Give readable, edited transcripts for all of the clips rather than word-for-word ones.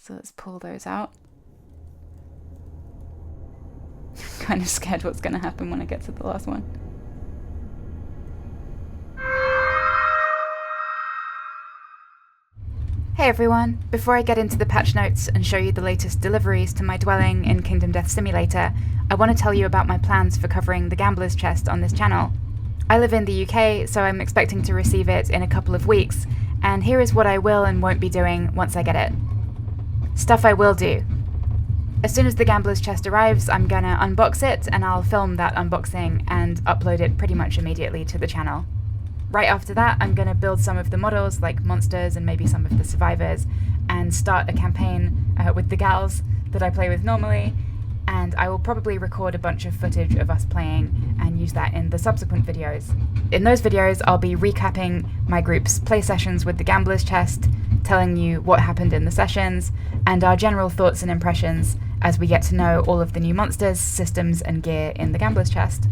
So let's pull those out. Kind of scared what's going to happen when I get to the last one. Hey everyone! Before I get into the patch notes and show you the latest deliveries to my dwelling in Kingdom Death Simulator, I want to tell you about my plans for covering the Gambler's Chest on this channel. I live in the UK, so I'm expecting to receive it in a couple of weeks, and here is what I will and won't be doing once I get it. Stuff I will do. As soon as the Gambler's Chest arrives, I'm gonna unbox it, and I'll film that unboxing and upload it pretty much immediately to the channel. Right after that, I'm going to build some of the models, like monsters and maybe some of the survivors, and start a campaign with the gals that I play with normally, and I will probably record a bunch of footage of us playing and use that in the subsequent videos. In those videos, I'll be recapping my group's play sessions with the Gambler's Chest, telling you what happened in the sessions, and our general thoughts and impressions as we get to know all of the new monsters, systems, and gear in the Gambler's Chest.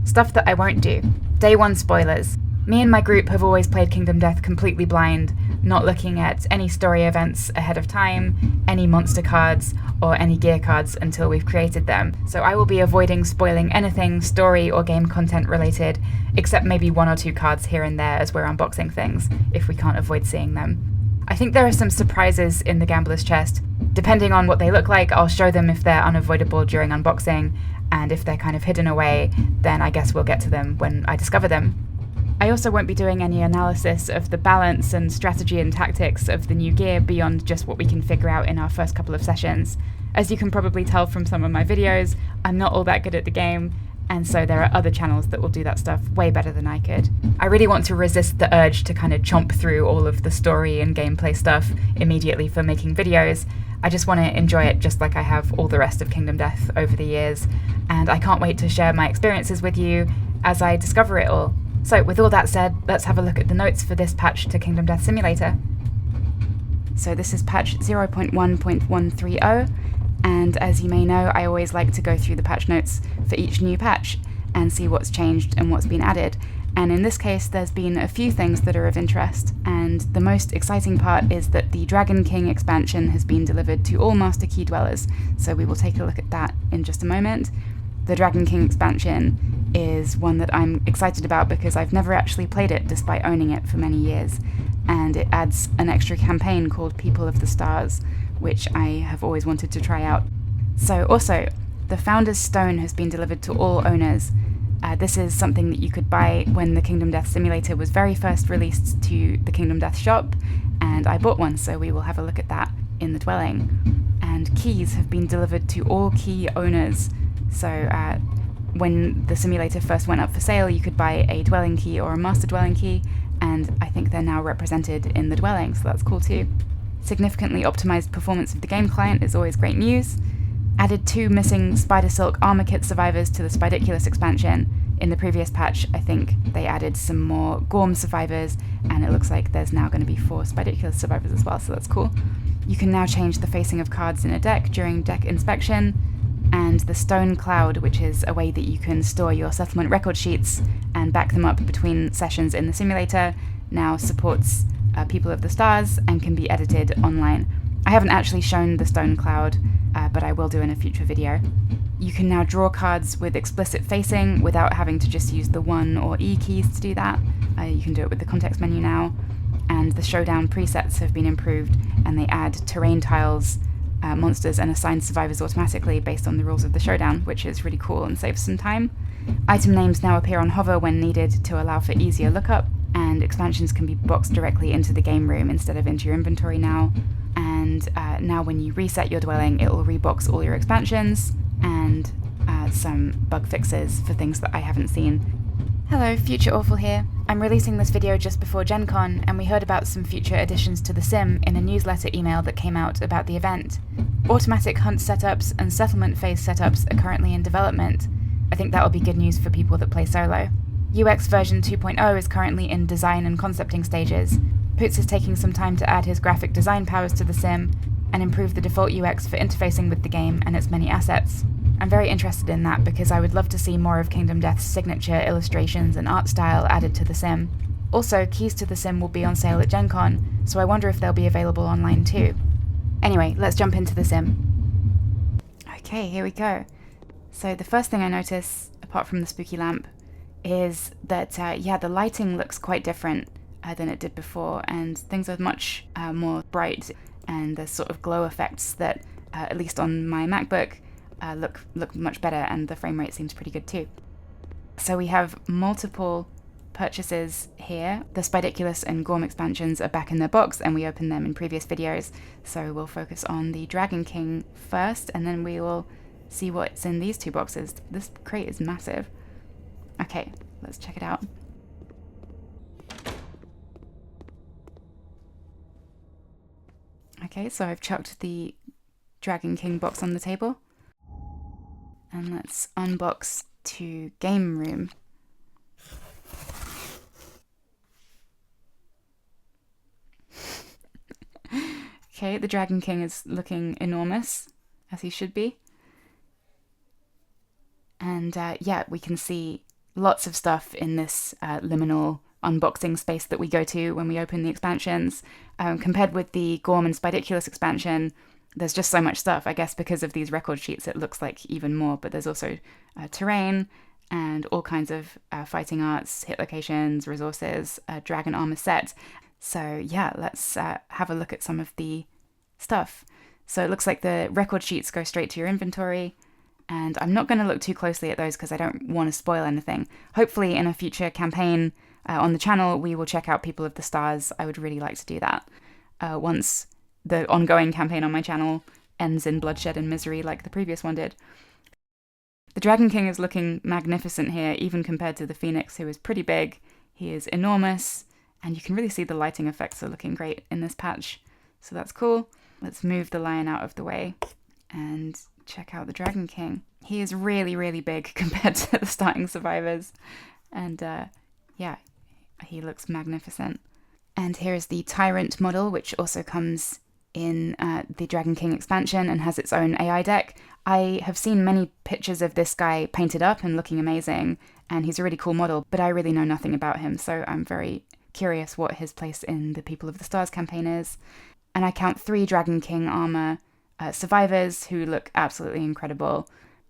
Stuff that I won't do. Day 1 spoilers. Me and my group have always played Kingdom Death completely blind, not looking at any story events ahead of time, any monster cards, or any gear cards until we've created them. So I will be avoiding spoiling anything story or game content related, except maybe 1 or 2 cards here and there as we're unboxing things, if we can't avoid seeing them. I think there are some surprises in the Gambler's Chest. Depending on what they look like, I'll show them if they're unavoidable during unboxing, and if they're kind of hidden away, then I guess we'll get to them when I discover them. I also won't be doing any analysis of the balance and strategy and tactics of the new gear beyond just what we can figure out in our first couple of sessions. As you can probably tell from some of my videos, I'm not all that good at the game, and so there are other channels that will do that stuff way better than I could. I really want to resist the urge to kind of chomp through all of the story and gameplay stuff immediately for making videos. I just want to enjoy it just like I have all the rest of Kingdom Death over the years, and I can't wait to share my experiences with you as I discover it all. So with all that said, let's have a look at the notes for this patch to Kingdom Death Simulator. So this is patch 0.1.130, and as you may know, I always like to go through the patch notes for each new patch and see what's changed and what's been added. And in this case, there's been a few things that are of interest, and the most exciting part is that the Dragon King expansion has been delivered to all Master Key dwellers, so we will take a look at that in just a moment. The Dragon King expansion is one that I'm excited about because I've never actually played it despite owning it for many years, and it adds an extra campaign called People of the Stars, which I have always wanted to try out. So also, the Founder's Stone has been delivered to all owners. This is something that you could buy when the Kingdom Death Simulator was very first released to the Kingdom Death shop, and I bought one, so we will have a look at that in the dwelling. And keys have been delivered to all key owners, so when the simulator first went up for sale, you could buy a dwelling key or a master dwelling key, and I think they're now represented in the dwelling, so that's cool too. Significantly optimized performance of the game client is always great news. Added 2 missing Spider Silk armor kit survivors to the Spidiculous expansion. In the previous patch, I think they added some more Gorm survivors, and it looks like there's now going to be 4 Spidiculous survivors as well, so that's cool. You can now change the facing of cards in a deck during deck inspection, and the Stone Cloud, which is a way that you can store your settlement record sheets and back them up between sessions in the simulator, now supports People of the Stars and can be edited online. I haven't actually shown the Stone Cloud, but I will do in a future video. You can now draw cards with explicit facing without having to just use the 1 or E keys to do that. You can do it with the context menu now. And the showdown presets have been improved, and they add terrain tiles, monsters, and assign survivors automatically based on the rules of the showdown, which is really cool and saves some time. Item names now appear on hover when needed to allow for easier lookup, and expansions can be boxed directly into the game room instead of into your inventory now. And now when you reset your dwelling, it will rebox all your expansions, and some bug fixes for things that I haven't seen. Hello, Future Awful here. I'm releasing this video just before Gen Con, and we heard about some future additions to the sim in a newsletter email that came out about the event. Automatic hunt setups and settlement phase setups are currently in development. I think that will be good news for people that play solo. UX version 2.0 is currently in design and concepting stages. Poots is taking some time to add his graphic design powers to the sim and improve the default UX for interfacing with the game and its many assets. I'm very interested in that because I would love to see more of Kingdom Death's signature illustrations and art style added to the sim. Also, keys to the sim will be on sale at Gen Con, so I wonder if they'll be available online too. Anyway, let's jump into the sim. Okay, here we go. So the first thing I notice, apart from the spooky lamp, is that, yeah, the lighting looks quite different than it did before, and things are much more bright, and there's sort of glow effects that, at least on my MacBook, look much better, and the frame rate seems pretty good too. So we have multiple purchases here. The Spidiculous and Gorm expansions are back in their box, and we opened them in previous videos, so we'll focus on the Dragon King first, and then we will see what's in these two boxes. This crate is massive. Okay, let's check it out. Okay, so I've chucked the Dragon King box on the table. And let's unbox to Game Room. Okay, the Dragon King is looking enormous, as he should be. And yeah, we can see lots of stuff in this liminal unboxing space that we go to when we open the expansions. Compared with the Gorm and Spidiculous expansion, there's just so much stuff. I guess because of these record sheets, it looks like even more, but there's also terrain and all kinds of fighting arts, hit locations, resources, dragon armor set. So yeah, let's have a look at some of the stuff. So it looks like the record sheets go straight to your inventory, and I'm not going to look too closely at those because I don't want to spoil anything. Hopefully in a future campaign on the channel, we will check out People of the Stars. I would really like to do that once the ongoing campaign on my channel ends in bloodshed and misery like the previous one did. The Dragon King is looking magnificent here, even compared to the Phoenix, who is pretty big. He is enormous, and you can really see the lighting effects are looking great in this patch. So that's cool. Let's move the lion out of the way and check out the Dragon King. He is really, really big compared to the starting survivors. And yeah, he looks magnificent. And here is the Tyrant model, which also comes in the Dragon King expansion and has its own AI deck. I have seen many pictures of this guy painted up and looking amazing, and he's a really cool model, but I really know nothing about him, so I'm very curious what his place in the People of the Stars campaign is. And I count 3 Dragon King armor survivors who look absolutely incredible.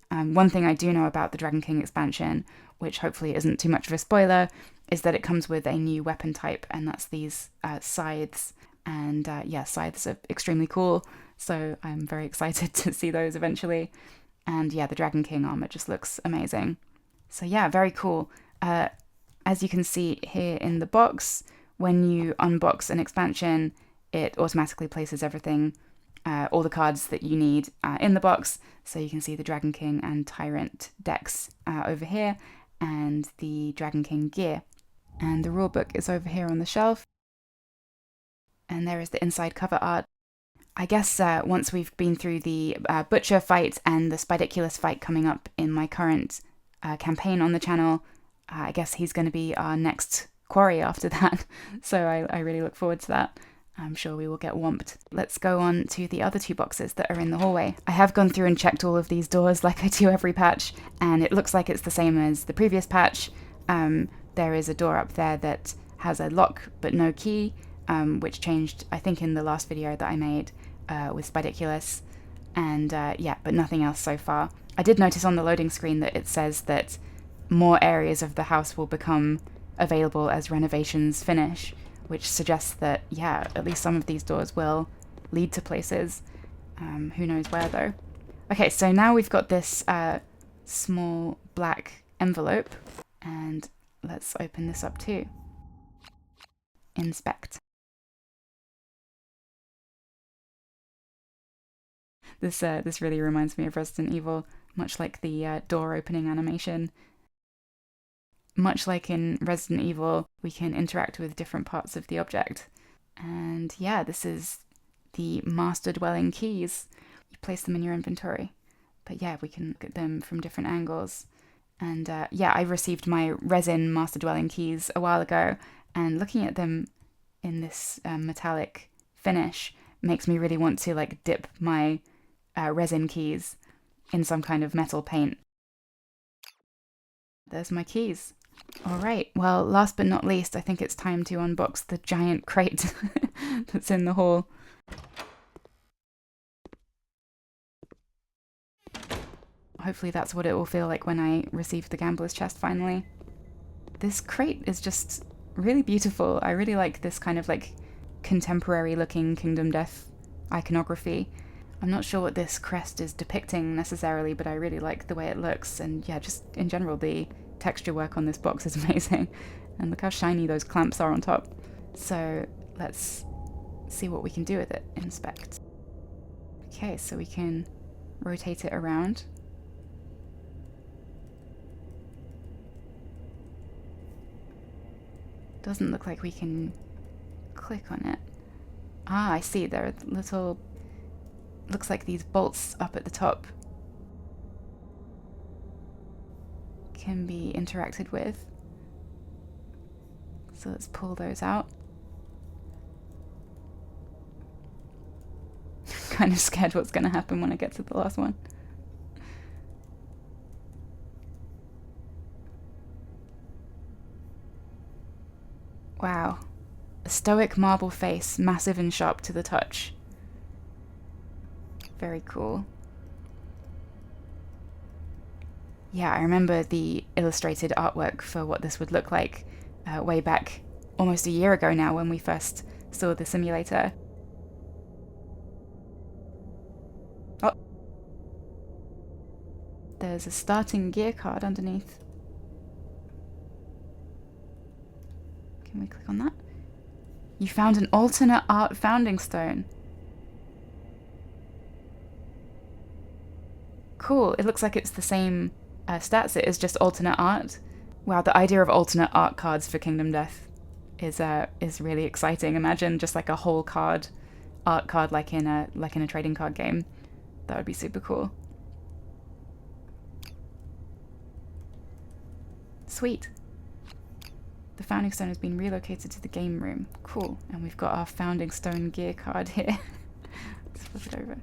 One thing I do know about the Dragon King expansion, which hopefully isn't too much of a spoiler, is that it comes with a new weapon type, and that's these scythes. And yeah, scythes are extremely cool, so I'm very excited to see those eventually. And yeah, the Dragon King armor just looks amazing. So yeah, very cool. As you can see here in the box, when you unbox an expansion, it automatically places everything, all the cards that you need in the box. So you can see the Dragon King and Tyrant decks over here, and the Dragon King gear. And the rulebook is over here on the shelf. And there is the inside cover art. I guess once we've been through the Butcher fight and the Spidiculous fight coming up in my current campaign on the channel, I guess he's going to be our next quarry after that. So I really look forward to that. I'm sure we will get whomped. Let's go on to the other 2 boxes that are in the hallway. I have gone through and checked all of these doors like I do every patch, and it looks like it's the same as the previous patch. There is a door up there that has a lock but no key, which changed, I think, in the last video that I made with Spidiculous. And yeah, but nothing else so far. I did notice on the loading screen that it says that more areas of the house will become available as renovations finish, which suggests that, yeah, at least some of these doors will lead to places. Who knows where, though. Okay, so now we've got this small black envelope, and let's open this up too. Inspect. This really reminds me of Resident Evil, much like the door opening animation. Much like in Resident Evil, we can interact with different parts of the object. And yeah, this is the Master Dwelling keys. You place them in your inventory. But yeah, we can look at them from different angles. And yeah, I received my resin Master Dwelling keys a while ago, and looking at them in this metallic finish makes me really want to like dip my resin keys in some kind of metal paint. There's my keys. All right, well, last but not least, I think it's time to unbox the giant crate that's in the hall. Hopefully that's what it will feel like when I receive the gambler's chest finally. This crate is just really beautiful. I really like this kind of like contemporary looking Kingdom Death iconography. I'm not sure what this crest is depicting necessarily, but I really like the way it looks, and yeah, just in general the texture work on this box is amazing. And look how shiny those clamps are on top. So let's see what we can do with it. Inspect. Okay, so we can rotate it around. Doesn't look like we can click on it. Ah, I see. There are little... looks like these bolts up at the top can be interacted with. So let's pull those out. Kind of scared what's going to happen when I get to the last one. Wow. A stoic marble face, massive and sharp to the touch. Very cool. Yeah, I remember the illustrated artwork for what this would look like way back almost a year ago now when we first saw the simulator. Oh! There's a starting gear card underneath. Can we click on that? You found an alternate art founding stone. Cool, it looks like it's the same stats, it is just alternate art. Wow, the idea of alternate art cards for Kingdom Death is really exciting. Imagine just like a whole card, art card like in a trading card game. That would be super cool. Sweet. The founding stone has been relocated to the game room. Cool. And we've got our founding stone gear card here. Let's flip it over.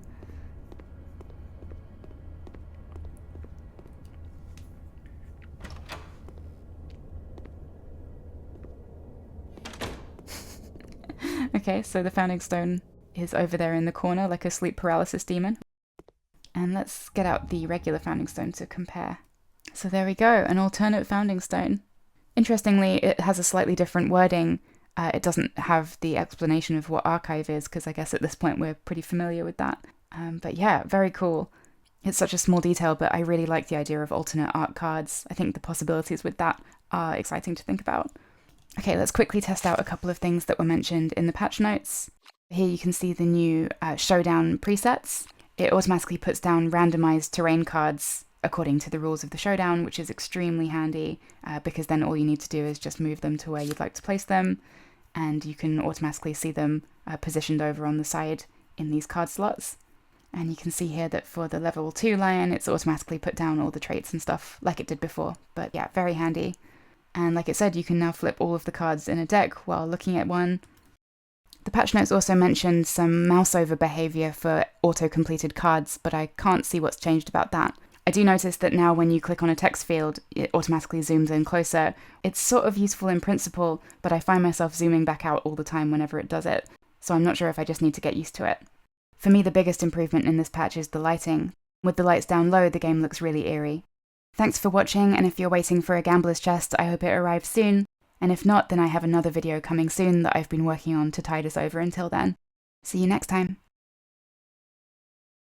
Okay, so the founding stone is over there in the corner like a sleep paralysis demon. And let's get out the regular founding stone to compare. So there we go, an alternate founding stone. Interestingly, it has a slightly different wording. It doesn't have the explanation of what archive is, because I guess at this point we're pretty familiar with that. But yeah, very cool. It's such a small detail, but I really like the idea of alternate art cards. I think the possibilities with that are exciting to think about. Okay, let's quickly test out a couple of things that were mentioned in the patch notes. Here you can see the new showdown presets. It automatically puts down randomized terrain cards according to the rules of the showdown, which is extremely handy because then all you need to do is just move them to where you'd like to place them, and you can automatically see them positioned over on the side in these card slots. And you can see here that for the level 2 lion, it's automatically put down all the traits and stuff like it did before. But yeah, very handy. And like it said, you can now flip all of the cards in a deck while looking at one. The patch notes also mentioned some mouse over behavior for auto-completed cards, but I can't see what's changed about that. I do notice that now when you click on a text field, it automatically zooms in closer. It's sort of useful in principle, but I find myself zooming back out all the time whenever it does it, so I'm not sure if I just need to get used to it. For me, the biggest improvement in this patch is the lighting. With the lights down low, the game looks really eerie. Thanks for watching, and if you're waiting for a gambler's chest, I hope it arrives soon. And if not, then I have another video coming soon that I've been working on to tide us over until then. See you next time.